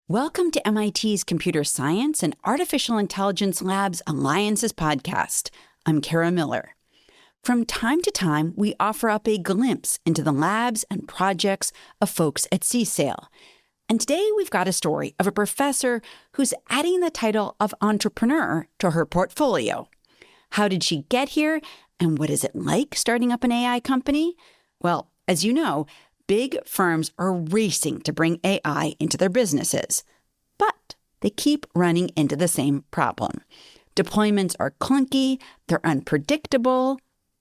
Welcome to MIT's Computer Science and Artificial Intelligence Lab's Alliances podcast. I'm Kara Miller. From time to time, we offer up a glimpse into the labs and projects of folks at CSAIL. And today we've got a story of a professor who's adding the title of entrepreneur to her portfolio. How did she get here, and what is it like starting up an AI company? Well, as you know, big firms are racing to bring AI into their businesses, but they keep running into the same problem. Deployments are clunky, they're unpredictable,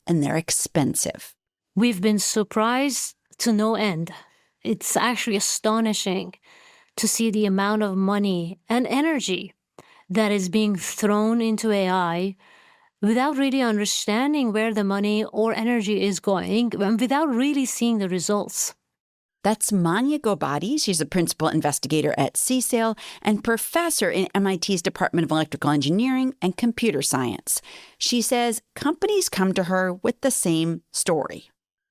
and they're expensive. We've been surprised to no end. It's actually astonishing to see the amount of money and energy that is being thrown into AI without really understanding where the money or energy is going and without really seeing the results. That's Manya Ghobadi. She's a principal investigator at CSAIL and professor in MIT's Department of Electrical Engineering and Computer Science. She says companies come to her with the same story.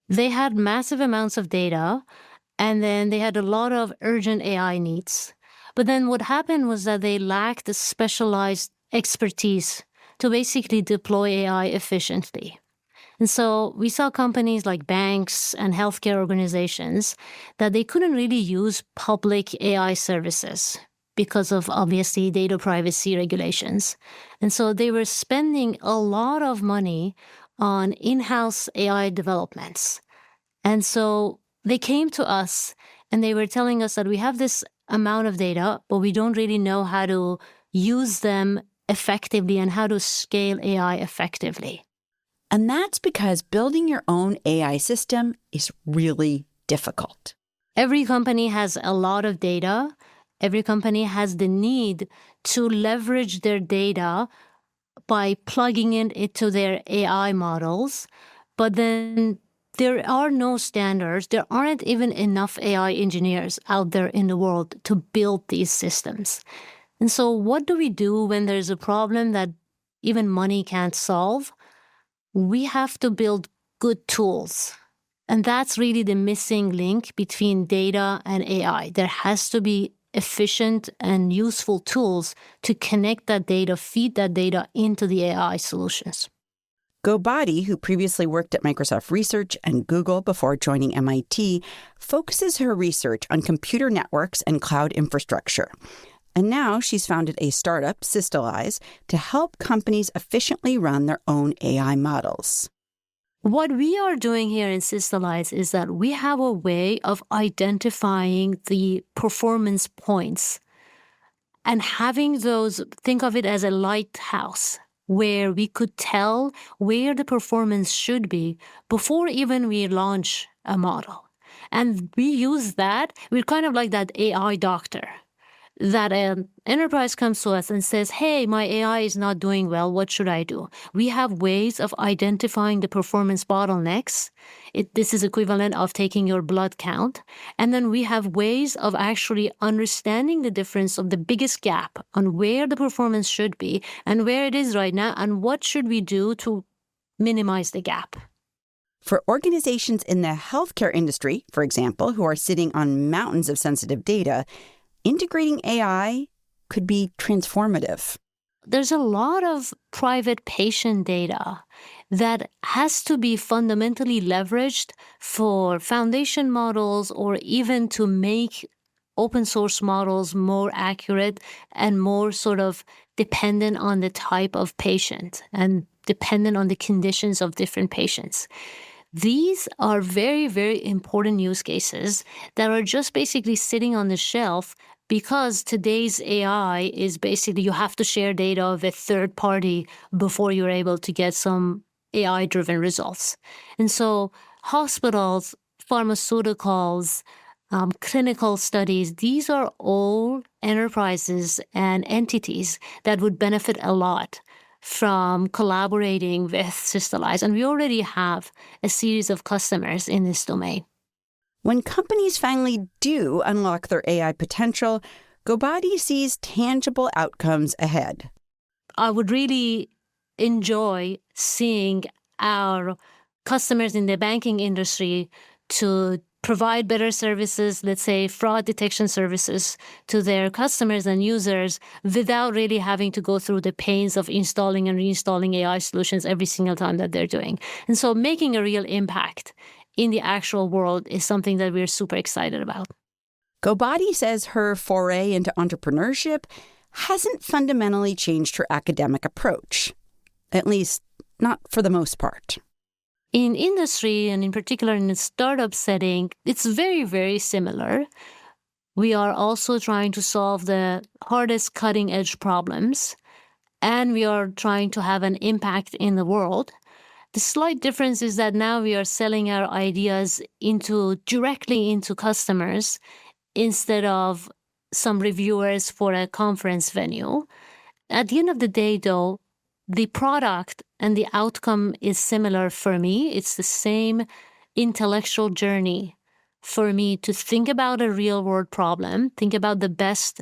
They had massive amounts of data, and then they had a lot of urgent AI needs. But then what happened was that they lacked the specialized expertise to basically deploy AI efficiently. And so we saw companies like banks and healthcare organizations that they couldn't really use public AI services because of, obviously, data privacy regulations. And so they were spending a lot of money on in-house AI developments. And so they came to us and they were telling us that we have this amount of data, but we don't really know how to use them effectively and how to scale AI effectively. And that's because building your own AI system is really difficult. Every company has a lot of data. Every company has the need to leverage their data by plugging it into their AI models. But then there are no standards. There aren't even enough AI engineers out there in the world to build these systems. And so what do we do when there's a problem that even money can't solve? We have to build good tools. And that's really the missing link between data and AI. There has to be efficient and useful tools to connect that data, feed that data into the AI solutions. Ghobadi, who previously worked at Microsoft Research and Google before joining MIT, focuses her research on computer networks and cloud infrastructure. And now she's founded a startup, Systalyze, to help companies efficiently run their own AI models. What we are doing here in Systalyze is that we have a way of identifying the performance points and having those, think of it as a lighthouse, where we could tell where the performance should be before even we launch a model. And we use that, we're kind of like that AI doctor. That an enterprise comes to us and says, hey, my AI is not doing well, what should I do? We have ways of identifying the performance bottlenecks. This is equivalent of taking your blood count. And then we have ways of actually understanding the difference of the biggest gap on where the performance should be and where it is right now, and what should we do to minimize the gap. For organizations in the healthcare industry, for example, who are sitting on mountains of sensitive data, integrating AI could be transformative. There's a lot of private patient data that has to be fundamentally leveraged for foundation models or even to make open source models more accurate and more sort of dependent on the type of patient and dependent on the conditions of different patients. These are very, very important use cases that are just basically sitting on the shelf because today's AI is basically you have to share data with a third party before you're able to get some AI-driven results. And so hospitals, pharmaceuticals, clinical studies, these are all enterprises and entities that would benefit a lot from collaborating with Systalyze. And we already have a series of customers in this domain. When companies finally do unlock their AI potential, Ghobadi sees tangible outcomes ahead. I would really enjoy seeing our customers in the banking industry to provide better services, let's say fraud detection services to their customers and users without really having to go through the pains of installing and reinstalling AI solutions every single time that they're doing. And so making a real impact in the actual world is something that we're super excited about. Ghobadi says her foray into entrepreneurship hasn't fundamentally changed her academic approach, at least not for the most part. In industry, and in particular in a startup setting, it's very, very similar. We are also trying to solve the hardest cutting-edge problems, and we are trying to have an impact in the world. The slight difference is that now we are selling our ideas directly into customers instead of some reviewers for a conference venue. At the end of the day, though, the product and the outcome is similar for me. It's the same intellectual journey for me to think about a real-world problem, think about the best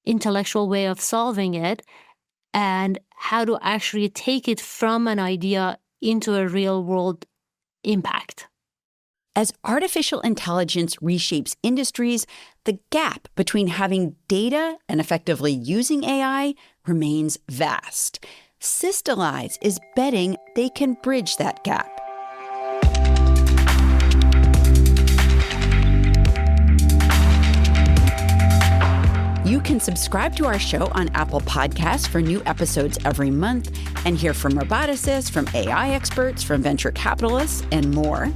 intellectual way of solving it, and how to actually take it from an idea into a real-world impact. As artificial intelligence reshapes industries, the gap between having data and effectively using AI remains vast. Systalyze is betting they can bridge that gap. You can subscribe to our show on Apple Podcasts for new episodes every month and hear from roboticists, from AI experts, from venture capitalists, and more.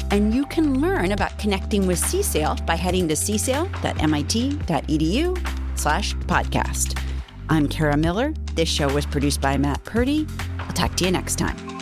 And you can learn about connecting with CSAIL by heading to csail.mit.edu/podcast. I'm Kara Miller. This show was produced by Matt Purdy. I'll talk to you next time.